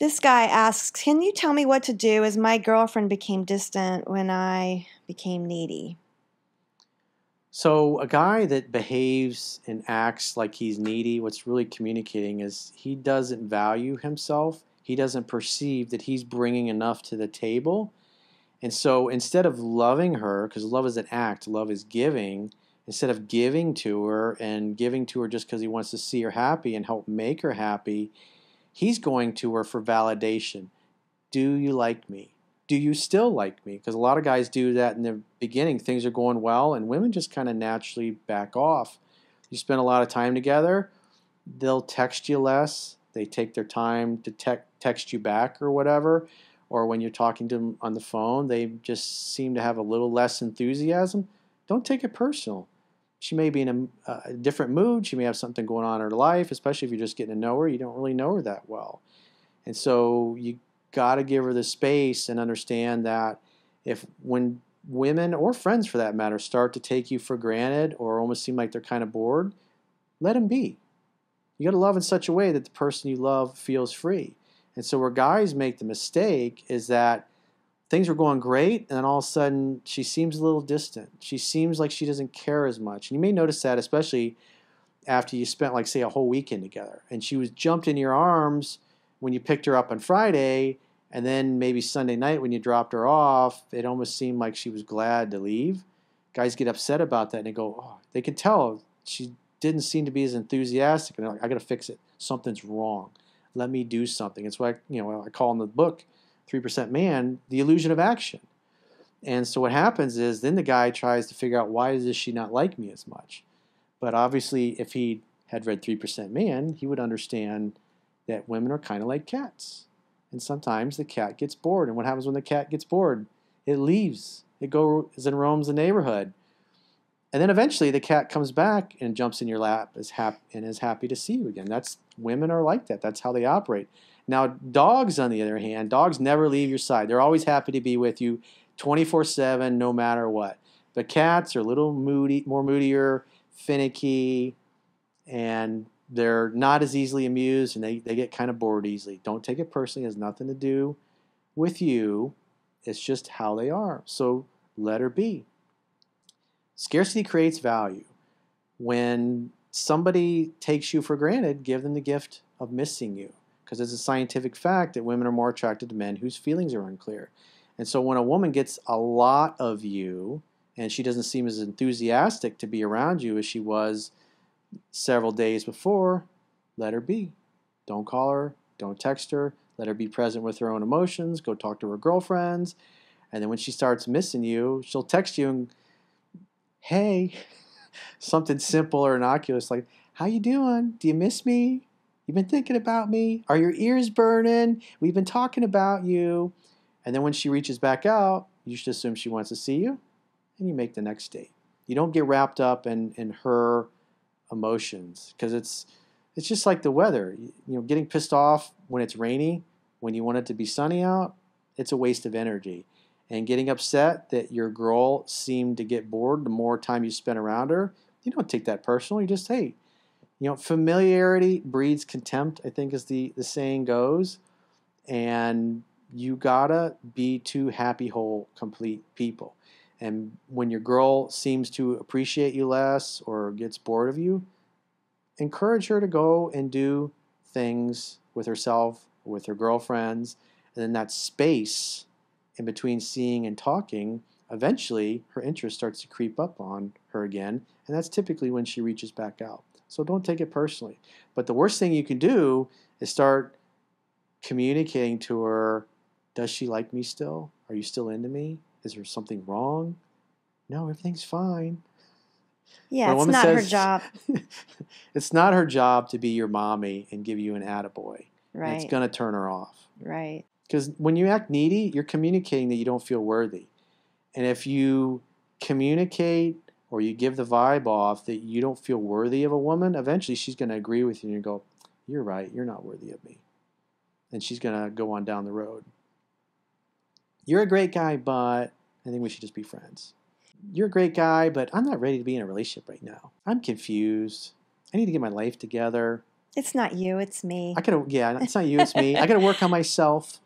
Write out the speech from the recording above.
This guy asks, can you tell me what to do as my girlfriend became distant when I became needy? So a guy that behaves and acts like he's needy, what's really communicating is he doesn't value himself. He doesn't perceive that he's bringing enough to the table. And so instead of loving her, because love is an act, love is giving, instead of giving to her and giving to her just because he wants to see her happy and help make her happy, he's going to her for validation. Do you like me? Do you still like me? Because a lot of guys do that in the beginning. Things are going well, and women just kind of naturally back off. You spend a lot of time together, they'll text you less. They take their time to text you back or whatever. Or when you're talking to them on the phone, they just seem to have a little less enthusiasm. Don't take it personal. She may be in a different mood. She may have something going on in her life, especially if you're just getting to know her. You don't really know her that well. And so you got to give her the space and understand that if when women or friends for that matter start to take you for granted or almost seem like they're kind of bored, let them be. You got to love in such a way that the person you love feels free. And so where guys make the mistake is that things are going great and then all of a sudden she seems a little distant. She seems like she doesn't care as much. And you may notice that especially after you spent like say a whole weekend together and she was jumped in your arms when you picked her up on Friday, and then maybe Sunday night when you dropped her off, it almost seemed like she was glad to leave. Guys get upset about that and they go, oh, they can tell she didn't seem to be as enthusiastic. And they're like, I got to fix it. Something's wrong. Let me do something. It's what I call in the book, 3% Man, the illusion of action. And so what happens is then the guy tries to figure out why does she not like me as much? But obviously if he had read 3% Man, he would understand that women are kind of like cats. And sometimes the cat gets bored. And what happens when the cat gets bored? It leaves. It goes and roams the neighborhood. And then eventually the cat comes back and jumps in your lap and is happy to see you again. Women are like that. That's how they operate. Now, dogs, on the other hand, dogs never leave your side. They're always happy to be with you 24/7, no matter what. But cats are a little moody, more moodier, finicky, and they're not as easily amused, and they get kind of bored easily. Don't take it personally. It has nothing to do with you. It's just how they are. So let her be. Scarcity creates value. When somebody takes you for granted, give them the gift of missing you. Because it's a scientific fact that women are more attracted to men whose feelings are unclear. And so when a woman gets a lot of you, and she doesn't seem as enthusiastic to be around you as she was several days before, let her be. Don't call her. Don't text her. Let her be present with her own emotions. Go talk to her girlfriends. And then when she starts missing you, she'll text you and, hey, something simple or innocuous like, how you doing? Do you miss me? You've been thinking about me? Are your ears burning? We've been talking about you. And then when she reaches back out, you should assume she wants to see you, and you make the next date. You don't get wrapped up in her emotions, because it's just like the weather. Getting pissed off when it's rainy, when you want it to be sunny out, it's a waste of energy. And getting upset that your girl seemed to get bored the more time you spent around her, you don't take that personal. You just, hey, familiarity breeds contempt, I think, as the saying goes. And you gotta be two happy, whole, complete people. And when your girl seems to appreciate you less or gets bored of you, encourage her to go and do things with herself, with her girlfriends, and then that space in between seeing and talking, eventually her interest starts to creep up on her again, and that's typically when she reaches back out. So don't take it personally. But the worst thing you can do is start communicating to her, does she like me still? Are you still into me? Is there something wrong? No, everything's fine. Yeah, it's not her job. It's not her job to be your mommy and give you an attaboy. Right. And it's going to turn her off. Right. Because when you act needy, you're communicating that you don't feel worthy. And if you communicate or you give the vibe off that you don't feel worthy of a woman, eventually she's going to agree with you and go, you're right, you're not worthy of me. And she's going to go on down the road. You're a great guy, but I think we should just be friends. You're a great guy, but I'm not ready to be in a relationship right now. I'm confused. I need to get my life together. It's not you, it's me. Yeah, it's not you, it's me. I got to work on myself.